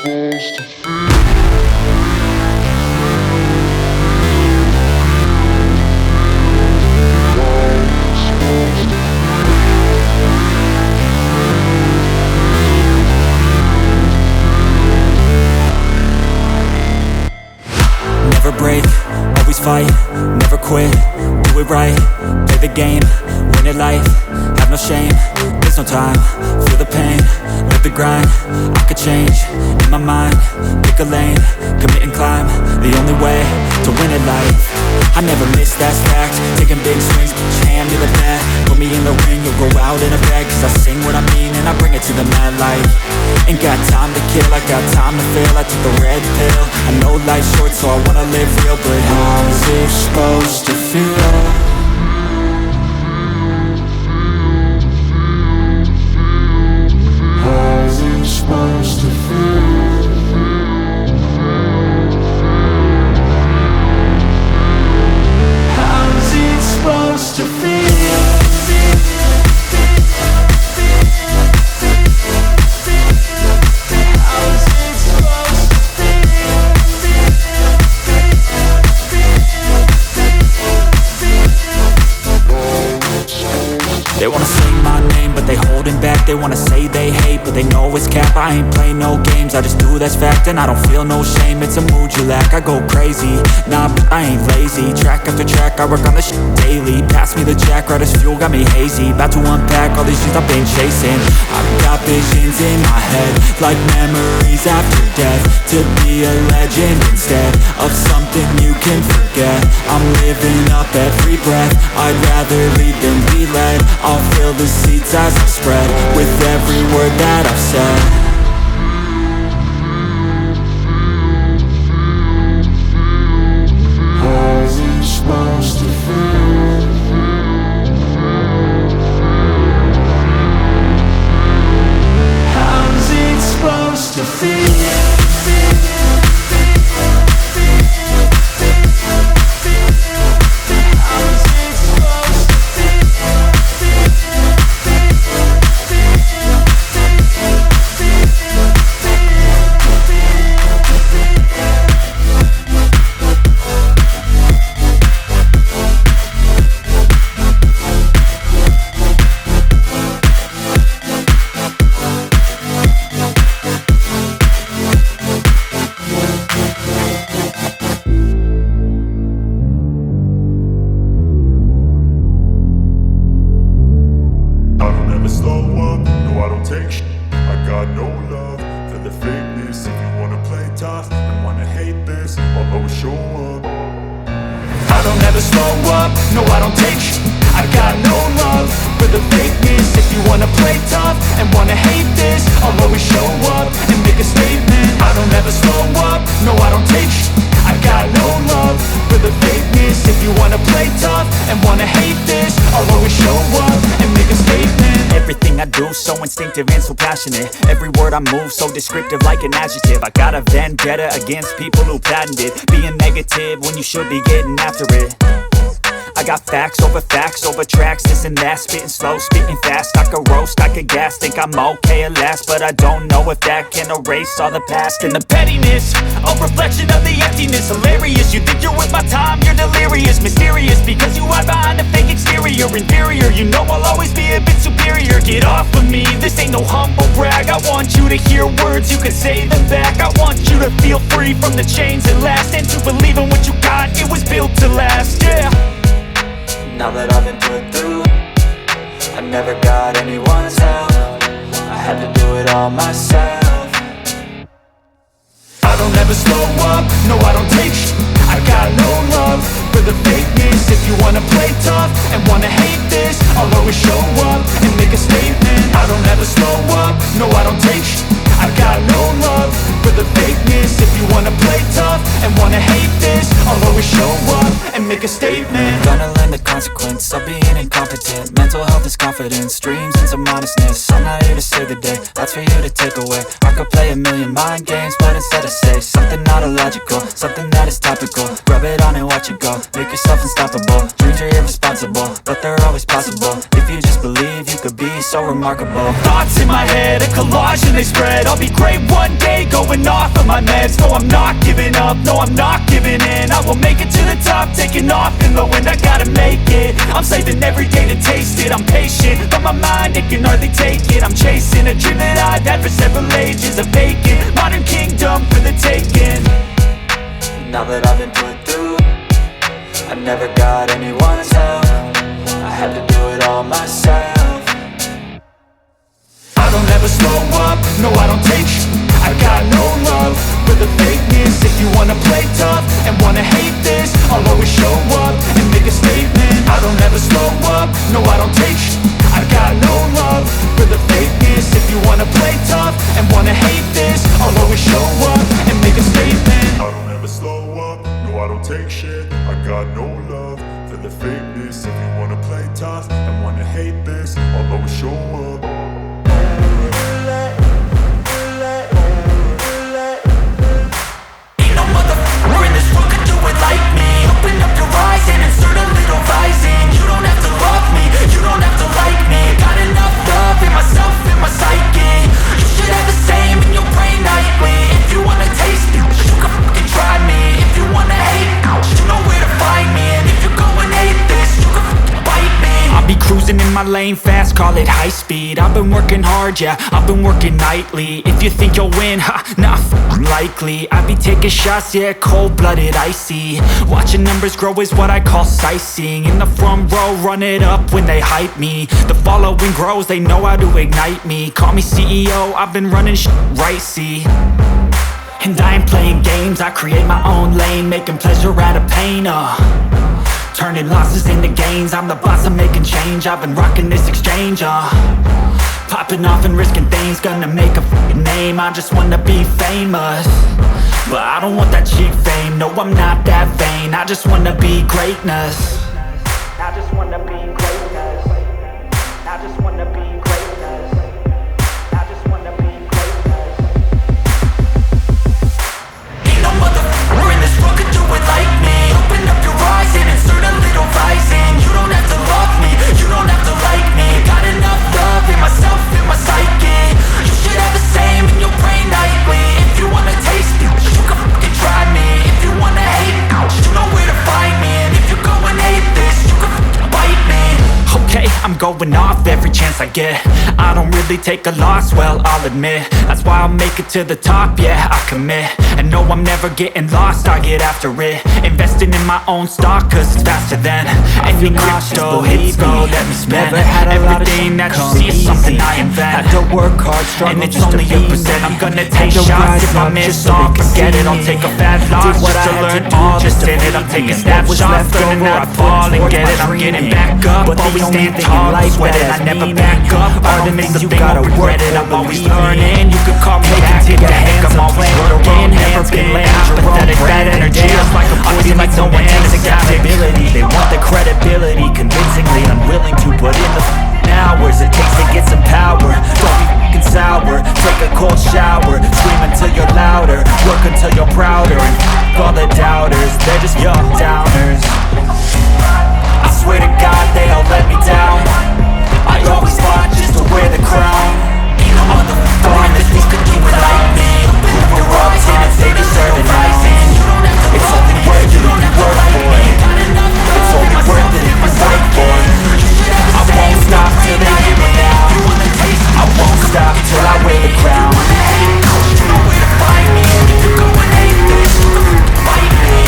Never break, always fight, never quit, do it right, play the game, win it life, have no shame, there's no time, feel the pain, live the grind, I could change, in my mind, pick a lane, commit and climb, the only way to win it life. I never miss, that's fact, taking big swings, hand me the bat, put me in the ring, you'll go out in a bag, cause I sing what I mean and I bring it to the mad light. Ain't got time to kill, I got time to feel, I took the red pill, I know life's short so I wanna live real, but how's it supposed to feel? How's it supposed to feel? How's it supposed to feel? They wanna say my name, but they holding back. They wanna say they hate, but they know it's cap. I ain't play no games, I just do that's fact. And I don't feel no shame, it's a mood you lack. I go crazy, nah, but I ain't lazy. Track after track, I work on this shit daily. Pass me the jack, right as fuel, got me hazy. About to unpack all these things I've been chasing. I've got visions in my head, like memories after death. To be a legend instead of something you can forget. I'm living up every breath, I'd rather lead than be led. I'll fill the seats as I spread with every word that I've said. How's it supposed to feel? How's it supposed to feel? And so passionate, every word I move so descriptive like an adjective. I got a vendetta against people who patented being negative when you should be getting after it. I got facts over tracks, this and that. Spitting slow, spitting fast, I could roast, I could gas. Think I'm okay at last, but I don't know if that can erase all the past. And the pettiness, a reflection of the emptiness. Hilarious, you think you're with my time, you're delirious. Mysterious, because you hide behind a fake exterior. Inferior, you know I'll always be a bit superior. Get off of me, this ain't no humble brag. I want you to hear words, you can say them back. I want you to feel free from the chains that last, and to believe in what you got, it was built to last, yeah. Now that I've been put through, I never got anyone's help. I had to do it all myself. I don't ever slow up, no I don't take sh**. I got no love for the fakeness. If you wanna play tough and wanna hate this, I'll always show up and make a statement. I don't ever slow up, no I don't take sh**. I got no love for the fakeness. If you wanna play tough and wanna hate this, I'll always show up and make a statement. Gonna learn the consequence of being incompetent. Mental health is confidence, dreams and some honestness. I'm not here to save the day, that's for you to take away. I could play a million mind games, but instead I say something not illogical, something that is topical. Rub it on and watch it go, make yourself unstoppable. Dreams are irresponsible, but they're always possible. If you just believe, you could be so remarkable. Thoughts in my head, a collage and they spread. I'll be great one day, going off of my meds. No, I'm not giving up, no, I'm not giving in. I will make it to the top, taking off in the wind. I gotta make it, I'm saving every day to taste it. I'm patient, but my mind, it can hardly take it. I'm chasing a dream that I've had for several ages. A vacant, modern kingdom for the taking. Now that I've been put through, I never got anyone's help. I had to do it all myself. I don't ever slow up, no I don't take sh**. I got no love for the fakeness. If you wanna play tough and wanna hate this, I'll always show up and make a statement. I don't ever slow up, no I don't take sh**. I got no love for the fakeness. If you wanna play tough and wanna hate this, I'll always show up and make a statement. I don't ever slow up, no I don't take shit. I got no love for the fakeness. If you wanna play tough and wanna hate this, I'll always show up. Ain't no motherfucker in this world could do it like me. Open up your eyes and insert a little rising. You don't have to love me, you don't have to like me. Got enough love in myself, in my psyche. You should have the same in your brain nightly. If you wanna taste me, you can fucking try me. If you wanna hate, you know where to find me. And if you go and hate this, you can fucking bite me. I'll be cruising in my lane fast, call it high speed. I've been working hard, yeah, I've been working nightly. If you think you'll win, ha, not likely. I be taking shots, yeah, cold-blooded, icy. Watching numbers grow is what I call sightseeing. In the front row, run it up when they hype me. The following grows, they know how to ignite me. Call me CEO, I've been running shit right, see. And I ain't playing games, I create my own lane, making pleasure out of pain, turning losses into gains. I'm the boss, I'm making change. I've been rocking this exchange, popping off and risking things. Gonna make a f***ing name, I just wanna be famous. But I don't want that cheap fame, no I'm not that vain. I just wanna be greatness. I just wanna be greatness. I just wanna be greatness. I just wanna be greatness. Ain't no motherfucker in this world could do it like me. Open up your eyes and insert a little rising. You don't have to love me, you don't have to like me. Got enough love in myself, in my psyche. You should have the same in your brain nightly. If you wanna taste me, you can fucking try me. If you wanna hate, you know where to find me. And if you go and hate this, you can fucking bite me. Okay, I'm going off every chance I get. I don't really take a loss, well, I'll admit. That's why I'll make it to the top, yeah, I commit. And no, I'm never getting lost, I get after it. Investing in my own stock, cause it's faster than any crypto, hits go, let me spend. Everything that you see is something I invent. Had to work hard, struggle, and it's only a percent. I'm gonna take shots, if I miss all, forget it. I'll take a bad loss just to learn all that's in it. I'm taking snapshots, learning how to fall and get it. I'm getting back up, always stand tall, sweat it, I never back up. Art is the thing, I'll regret it. I'm always learning, you could call me back in the heck. I'm always working, never been late. Pathetic, bad energy, just like a poison, like no one takes accountability. They want the credibility, convincingly unwilling to put in the hours it takes to get some power. Don't be f***ing sour, take a cold shower. Scream until you're louder, work until you're prouder. And f*** all the doubters, they're just young downers. I swear to God they all let me down. I always fought just to wear the crown. Ain't no motherfucker in this world could do it like me. Who grew up and they deserve it now. It's only worth it if you work for it. It's only worth it if you fight for it. I won't stop till they hear me now. I won't stop till I wear the crown. You know where to find me. If you go and hate this, you can fight me.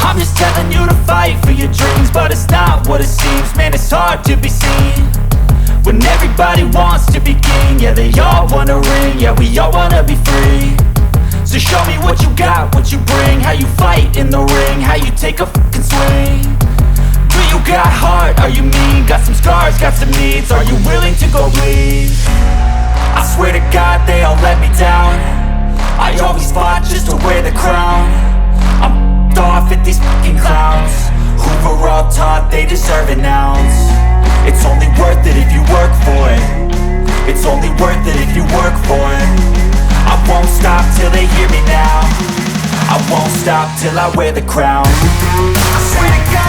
I'm just telling you to fight for your dreams, but it's not what it seems. Man, it's hard to be seen when everybody wants to be king. Yeah, they all wanna ring, yeah, we all wanna be free. So show me what you got, what you bring, how you fight in the ring, how you take a fucking swing. Do you got heart, are you mean? Got some scars, got some needs, are you willing to go bleed? I swear to God they all let me down. I always fought just to wear the crown. I'm f***ed off at these fucking clowns who were all taught they deserve an ounce. It's only worth it if you work for it. It's only worth it if you work for it. I won't stop till they hear me now. I won't stop till I wear the crown. I swear to God